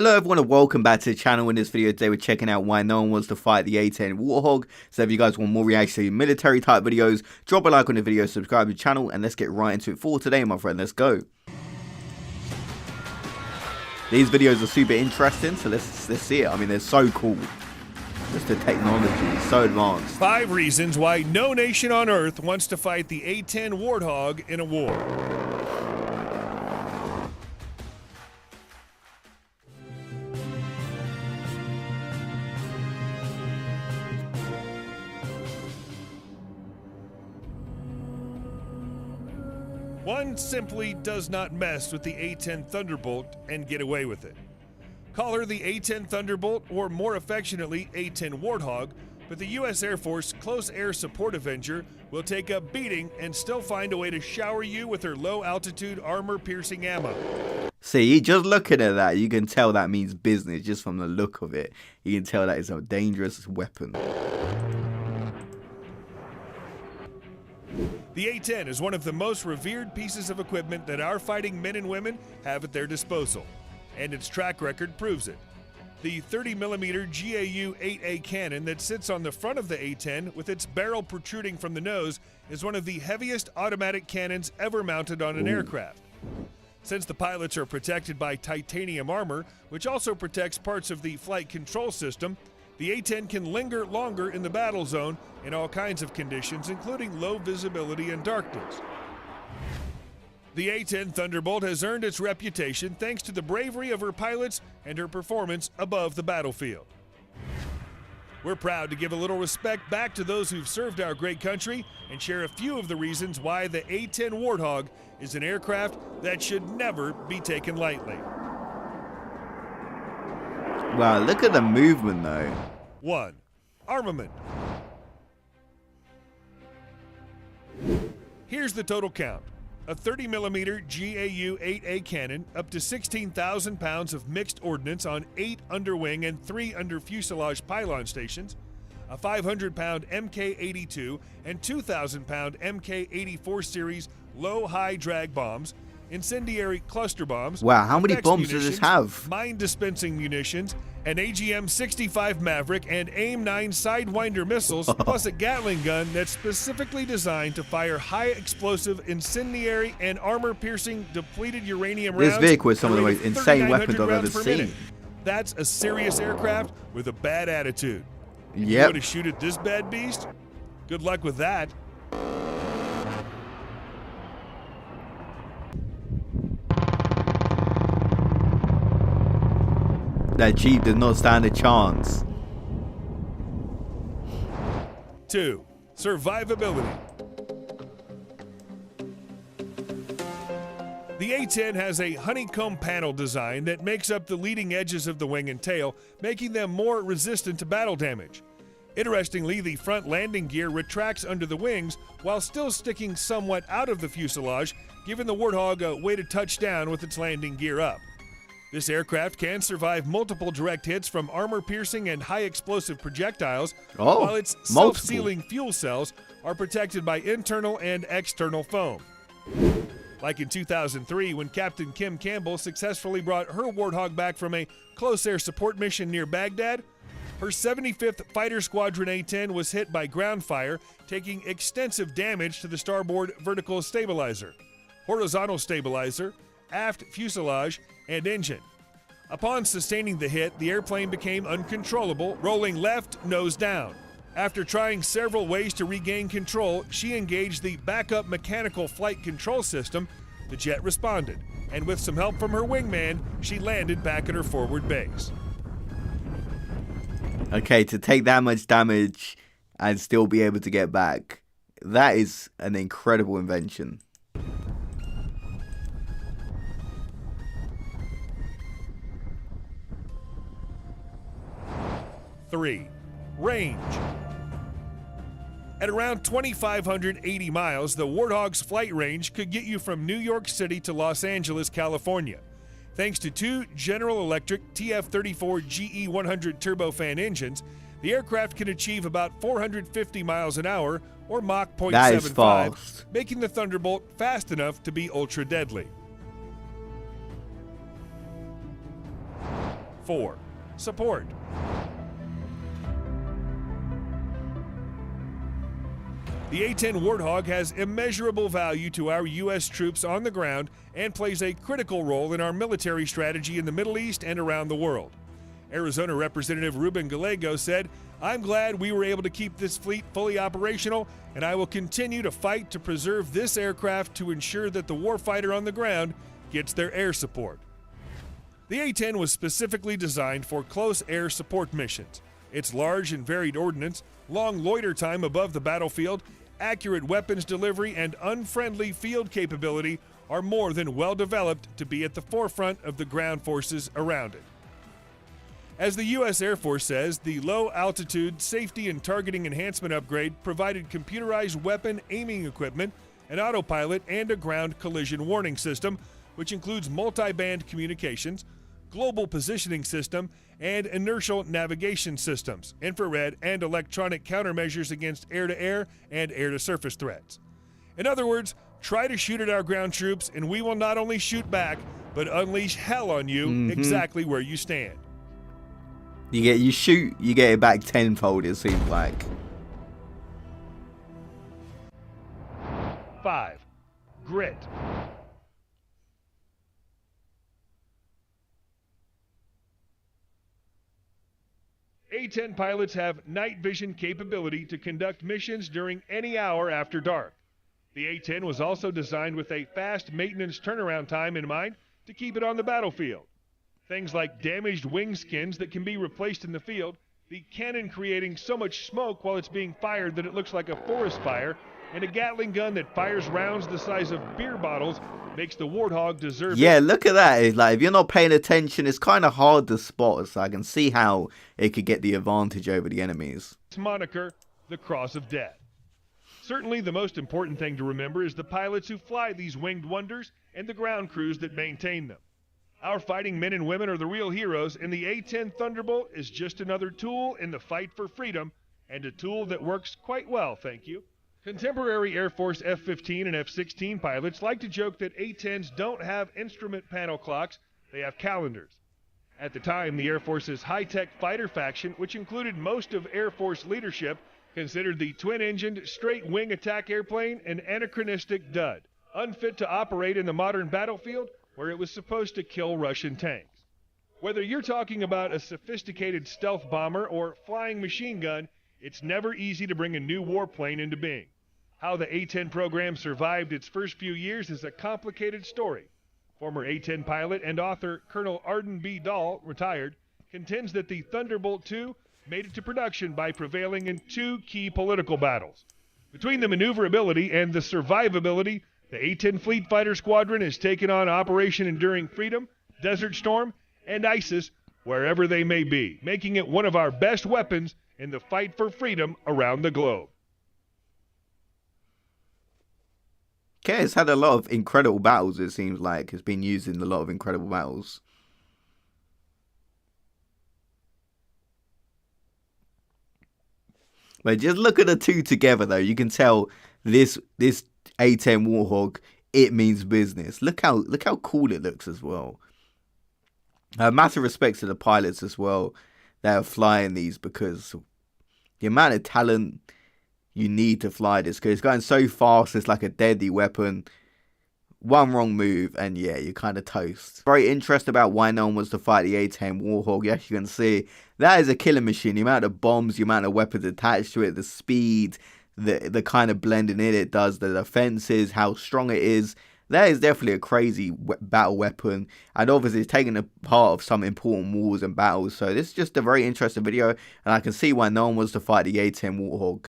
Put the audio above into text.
Hello everyone and welcome back to the channel. In this video today we're checking out why no one wants to fight the A-10 Warthog. So if you guys want more reaction to military type videos, drop a like on the video, subscribe to the channel, and let's get right into it for today, my friend. Let's go. These videos are super interesting, so let's see it. I mean, they're so cool. Just the technology is so advanced. 5 reasons why no nation on Earth wants to fight the A-10 Warthog in a war. One simply does not mess with the A-10 Thunderbolt and get away with it. Call her the A-10 Thunderbolt, or more affectionately, A-10 Warthog, but the U.S. Air Force Close Air Support Avenger will take a beating and still find a way to shower you with her low-altitude armor-piercing ammo. See, just looking at that, you can tell that means business just from the look of it. You can tell that it's a dangerous weapon. The A-10 is one of the most revered pieces of equipment that our fighting men and women have at their disposal, and its track record proves it. The 30mm GAU-8A cannon that sits on the front of the A-10 with its barrel protruding from the nose is one of the heaviest automatic cannons ever mounted on an aircraft. Since the pilots are protected by titanium armor, which also protects parts of the flight control system, the A-10 can linger longer in the battle zone in all kinds of conditions, including low visibility and darkness. The A-10 Thunderbolt has earned its reputation thanks to the bravery of her pilots and her performance above the battlefield. We're proud to give a little respect back to those who've served our great country and share a few of the reasons why the A-10 Warthog is an aircraft that should never be taken lightly. Wow, look at the movement though. 1. Armament. Here's the total count. A 30mm GAU-8A cannon, up to 16,000 pounds of mixed ordnance on 8 underwing and 3 under fuselage pylon stations, a 500-pound Mk-82 and 2,000-pound Mk-84 series low-high drag bombs, incendiary cluster bombs. Wow, how many bombs does this have? Mine-dispensing munitions, an AGM-65 Maverick and AIM-9 Sidewinder missiles, plus a Gatling gun that's specifically designed to fire high-explosive, incendiary, and armor-piercing depleted uranium rounds. This vehicle is some of the most insane weapons I've ever seen. That's a serious aircraft with a bad attitude. Yep. You want to shoot at this bad beast? Good luck with that. That Jeep does not stand a chance. 2. Survivability. The A-10 has a honeycomb panel design that makes up the leading edges of the wing and tail, making them more resistant to battle damage. Interestingly, the front landing gear retracts under the wings while still sticking somewhat out of the fuselage, giving the Warthog a way to touch down with its landing gear up. This aircraft can survive multiple direct hits from armor-piercing and high-explosive projectiles, while its self-sealing fuel cells are protected by internal and external foam. Like in 2003, when Captain Kim Campbell successfully brought her Warthog back from a close air support mission near Baghdad, her 75th Fighter Squadron A-10 was hit by ground fire, taking extensive damage to the starboard vertical stabilizer, horizontal stabilizer, aft fuselage, and engine. Upon sustaining the hit, the airplane became uncontrollable, rolling left nose down. After trying several ways to regain control, she engaged the backup mechanical flight control system. The jet responded, and with some help from her wingman, she landed back at her forward base. Okay, to take that much damage and still be able to get back, that is an incredible invention. 3. Range. At around 2,580 miles, the Warthog's flight range could get you from New York City to Los Angeles, California. Thanks to 2 General Electric TF-34 GE100 turbofan engines, the aircraft can achieve about 450 miles an hour, or Mach 0.75, making the Thunderbolt fast enough to be ultra-deadly. 4. Support. The A-10 Warthog has immeasurable value to our U.S. troops on the ground and plays a critical role in our military strategy in the Middle East and around the world. Arizona Representative Ruben Gallego said, "I'm glad we were able to keep this fleet fully operational, and I will continue to fight to preserve this aircraft to ensure that the warfighter on the ground gets their air support." The A-10 was specifically designed for close air support missions. Its large and varied ordnance, long loiter time above the battlefield, accurate weapons delivery, and unfriendly field capability are more than well developed to be at the forefront of the ground forces around it. As the U.S. Air Force says, the low-altitude safety and targeting enhancement upgrade provided computerized weapon aiming equipment, an autopilot, and a ground collision warning system, which includes multi-band communications, global positioning system, and inertial navigation systems, infrared and electronic countermeasures against air-to-air and air-to-surface threats. In other words, try to shoot at our ground troops, and we will not only shoot back, but unleash hell on you exactly where you stand. You shoot, you get it back tenfold, it seems like. 5. Grit. A-10 pilots have night vision capability to conduct missions during any hour after dark. The A-10 was also designed with a fast maintenance turnaround time in mind to keep it on the battlefield. Things like damaged wing skins that can be replaced in the field, the cannon creating so much smoke while it's being fired that it looks like a forest fire, and a Gatling gun that fires rounds the size of beer bottles makes the Warthog deserve Yeah, look at that. It's like, if you're not paying attention, it's kind of hard to spot, so I can see how it could get the advantage over the enemies. its moniker, the Cross of Death. Certainly the most important thing to remember is the pilots who fly these winged wonders and the ground crews that maintain them. Our fighting men and women are the real heroes, and the A-10 Thunderbolt is just another tool in the fight for freedom, and a tool that works quite well, thank you. Contemporary Air Force F-15 and F-16 pilots like to joke that A-10s don't have instrument panel clocks, they have calendars. At the time, the Air Force's high-tech fighter faction, which included most of Air Force leadership, considered the twin-engined straight-wing attack airplane an anachronistic dud, unfit to operate in the modern battlefield, where it was supposed to kill Russian tanks. Whether you're talking about a sophisticated stealth bomber or flying machine gun, it's never easy to bring a new warplane into being. How the A-10 program survived its first few years is a complicated story. Former A-10 pilot and author Colonel Arden B. Dahl, retired, contends that the Thunderbolt II made it to production by prevailing in two key political battles. Between the maneuverability and the survivability, the A-10 Fleet Fighter Squadron has taken on Operation Enduring Freedom, Desert Storm, and ISIS wherever they may be, making it one of our best weapons in the fight for freedom around the globe. Okay, it's had a lot of incredible battles, it seems like. It's been used in a lot of incredible battles. But just look at the two together, though. You can tell this A-10 Warthog, it means business. Look how cool it looks as well. Massive respect to the pilots as well that are flying these, because the amount of talent you need to fly this, because it's going so fast, it's like a deadly weapon. One wrong move and yeah, you're kind of toast. Very interested about why no one wants to fight the A-10 Warthog. As you can see, that is a killing machine. The amount of bombs, the amount of weapons attached to it, the speed, the kind of blending in it does, the defenses, how strong it is. That is definitely a crazy battle weapon, and obviously it's taken a part of some important wars and battles. So this is just a very interesting video, and I can see why no one wants to fight the A-10 Warthog.